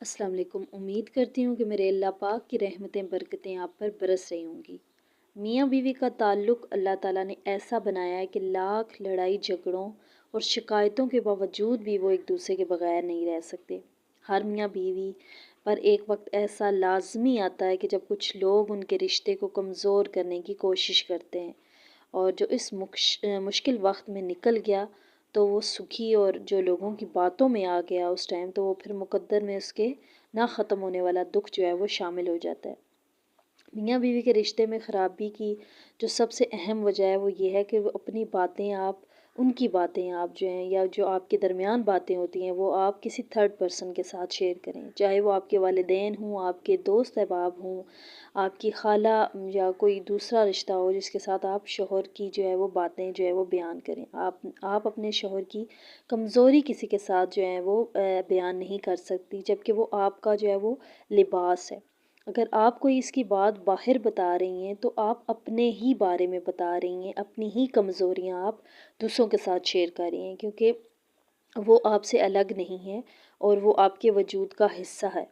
السلام علیکم۔ امید کرتی ہوں کہ میرے اللہ پاک کی رحمتیں برکتیں آپ پر برس رہی ہوں گی۔ میاں بیوی کا تعلق اللہ تعالیٰ نے ایسا بنایا ہے کہ لاکھ لڑائی جھگڑوں اور شکایتوں کے باوجود بھی وہ ایک دوسرے کے بغیر نہیں رہ سکتے۔ ہر میاں بیوی پر ایک وقت ایسا لازمی آتا ہے کہ جب کچھ لوگ ان کے رشتے کو کمزور کرنے کی کوشش کرتے ہیں، اور جو اس مشکل وقت میں نکل گیا تو وہ سکھی، اور جو لوگوں کی باتوں میں آ گیا اس ٹائم تو وہ پھر مقدر میں اس کے نہ ختم ہونے والا دکھ جو ہے وہ شامل ہو جاتا ہے۔ میاں بیوی کے رشتے میں خرابی کی جو سب سے اہم وجہ ہے وہ یہ ہے کہ وہ اپنی باتیں آپ ان کی باتیں آپ جو ہیں یا جو آپ کے درمیان باتیں ہوتی ہیں وہ آپ کسی تھرڈ پرسن کے ساتھ شیئر کریں، چاہے وہ آپ کے والدین ہوں، آپ کے دوست احباب ہوں، آپ کی خالہ یا کوئی دوسرا رشتہ ہو جس کے ساتھ آپ شوہر کی جو ہے وہ باتیں جو ہے وہ بیان کریں۔ آپ اپنے شوہر کی کمزوری کسی کے ساتھ جو ہے وہ بیان نہیں کر سکتی، جبکہ وہ آپ کا جو ہے وہ لباس ہے۔ اگر آپ کوئی اس کی بات باہر بتا رہی ہیں تو آپ اپنے ہی بارے میں بتا رہی ہیں، اپنی ہی کمزوریاں آپ دوسروں کے ساتھ شیئر کر رہی ہیں، کیونکہ وہ آپ سے الگ نہیں ہے اور وہ آپ کے وجود کا حصہ ہے۔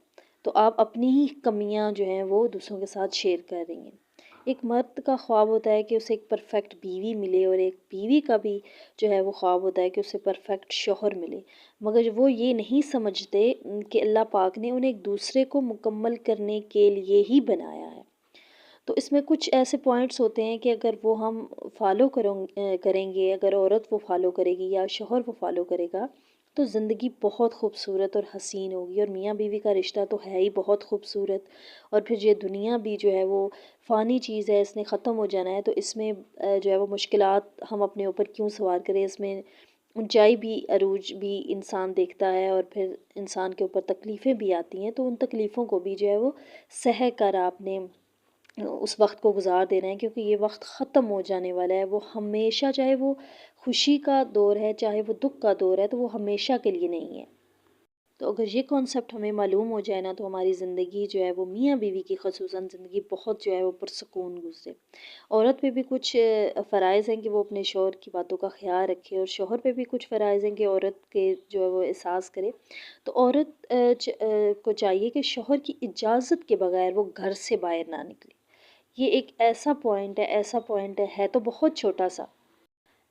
تو آپ اپنی ہی کمیاں جو ہیں وہ دوسروں کے ساتھ شیئر کر رہی ہیں۔ ایک مرد کا خواب ہوتا ہے کہ اسے ایک پرفیکٹ بیوی ملے، اور ایک بیوی کا بھی جو ہے وہ خواب ہوتا ہے کہ اسے پرفیکٹ شوہر ملے، مگر وہ یہ نہیں سمجھتے کہ اللہ پاک نے انہیں ایک دوسرے کو مکمل کرنے کے لیے ہی بنایا ہے۔ تو اس میں کچھ ایسے پوائنٹس ہوتے ہیں کہ اگر وہ ہم فالو کریں گے، اگر عورت وہ فالو کرے گی یا شوہر وہ فالو کرے گا تو زندگی بہت خوبصورت اور حسین ہوگی۔ اور میاں بیوی کا رشتہ تو ہے ہی بہت خوبصورت، اور پھر یہ دنیا بھی جو ہے وہ فانی چیز ہے، اس نے ختم ہو جانا ہے، تو اس میں جو ہے وہ مشکلات ہم اپنے اوپر کیوں سوار کریں؟ اس میں اونچائی بھی عروج بھی انسان دیکھتا ہے، اور پھر انسان کے اوپر تکلیفیں بھی آتی ہیں، تو ان تکلیفوں کو بھی جو ہے وہ سہہ کر آپ نے اس وقت کو گزار دینا ہے، کیونکہ یہ وقت ختم ہو جانے والا ہے۔ وہ ہمیشہ، چاہے وہ خوشی کا دور ہے چاہے وہ دکھ کا دور ہے، تو وہ ہمیشہ کے لیے نہیں ہے۔ تو اگر یہ کانسیپٹ ہمیں معلوم ہو جائے نا تو ہماری زندگی جو ہے وہ میاں بیوی کی خصوصاً زندگی بہت جو ہے وہ پرسکون گزرے۔ عورت پہ بھی کچھ فرائض ہیں کہ وہ اپنے شوہر کی باتوں کا خیال رکھے، اور شوہر پہ بھی کچھ فرائض ہیں کہ عورت کے جو ہے وہ احساس کرے۔ تو عورت کو چاہیے کہ شوہر کی اجازت کے بغیر وہ گھر سے باہر نہ نکلے۔ یہ ایک ایسا پوائنٹ ہے تو بہت چھوٹا سا،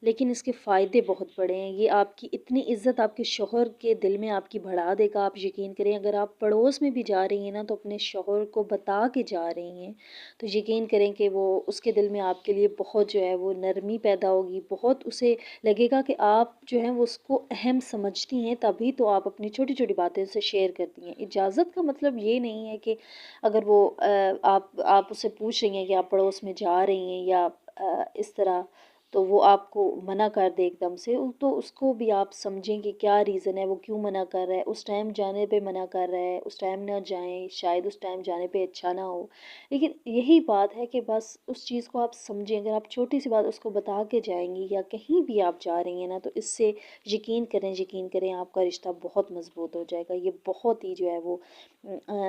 لیکن اس کے فائدے بہت بڑے ہیں۔ یہ آپ کی اتنی عزت آپ کے شوہر کے دل میں آپ کی بڑھا دے گا۔ آپ یقین کریں اگر آپ پڑوس میں بھی جا رہی ہیں نا تو اپنے شوہر کو بتا کے جا رہی ہیں، تو یقین کریں کہ وہ اس کے دل میں آپ کے لیے بہت جو ہے وہ نرمی پیدا ہوگی، بہت اسے لگے گا کہ آپ جو ہیں وہ اس کو اہم سمجھتی ہیں، تبھی تو آپ اپنی چھوٹی چھوٹی باتیں اسے شیئر کرتی ہیں۔ اجازت کا مطلب یہ نہیں ہے کہ اگر وہ آپ اسے پوچھ رہی ہیں کہ آپ پڑوس میں جا رہی ہیں یا اس طرح، تو وہ آپ کو منع کر دے ایک دم سے، تو اس کو بھی آپ سمجھیں کہ کیا ریزن ہے، وہ کیوں منع کر رہا ہے، اس ٹائم جانے پہ منع کر رہا ہے، اس ٹائم نہ جائیں، شاید اس ٹائم جانے پہ اچھا نہ ہو۔ لیکن یہی بات ہے کہ بس اس چیز کو آپ سمجھیں، اگر آپ چھوٹی سی بات اس کو بتا کے جائیں گی یا کہیں بھی آپ جا رہی ہیں نا تو اس سے یقین کریں آپ کا رشتہ بہت مضبوط ہو جائے گا۔ یہ بہت ہی جو ہے وہ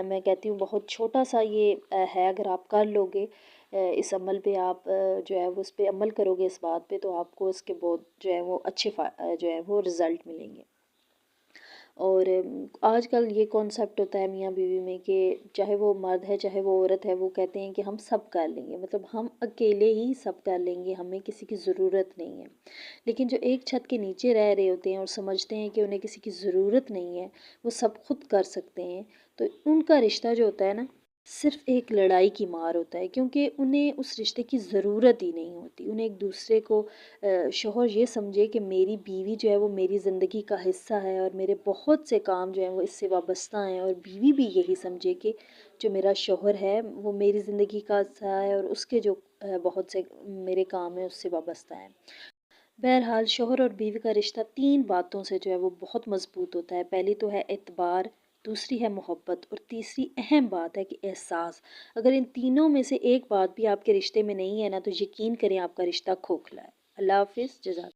میں کہتی ہوں بہت چھوٹا سا یہ ہے، اگر آپ کر لو گے اس عمل پہ، آپ جو ہے وہ اس پہ عمل کرو گے اس بات پہ، تو آپ کو اس کے بہت جو ہے وہ اچھے جو ہے وہ رزلٹ ملیں گے۔ اور آج کل یہ کانسیپٹ ہوتا ہے میاں بیوی میں کہ چاہے وہ مرد ہے چاہے وہ عورت ہے، وہ کہتے ہیں کہ ہم سب کر لیں گے، مطلب ہم اکیلے ہی سب کر لیں گے، ہمیں کسی کی ضرورت نہیں ہے۔ لیکن جو ایک چھت کے نیچے رہ رہے ہوتے ہیں اور سمجھتے ہیں کہ انہیں کسی کی ضرورت نہیں ہے، وہ سب خود کر سکتے ہیں، تو ان کا رشتہ جو ہوتا ہے نا صرف ایک لڑائی کی مار ہوتا ہے، کیونکہ انہیں اس رشتے کی ضرورت ہی نہیں ہوتی۔ انہیں ایک دوسرے کو شوہر یہ سمجھے کہ میری بیوی جو ہے وہ میری زندگی کا حصہ ہے، اور میرے بہت سے کام جو ہیں وہ اس سے وابستہ ہیں، اور بیوی بھی یہی سمجھے کہ جو میرا شوہر ہے وہ میری زندگی کا حصہ ہے، اور اس کے جو بہت سے میرے کام ہیں اس سے وابستہ ہیں۔ بہرحال شوہر اور بیوی کا رشتہ 3 باتوں سے جو ہے وہ بہت مضبوط ہوتا ہے۔ پہلی تو ہے اعتبار، دوسری ہے محبت، اور تیسری اہم بات ہے کہ احساس۔ اگر ان تینوں میں سے ایک بات بھی آپ کے رشتے میں نہیں ہے نا تو یقین کریں آپ کا رشتہ کھوکھلا ہے۔ اللہ حافظ، جزاک اللہ۔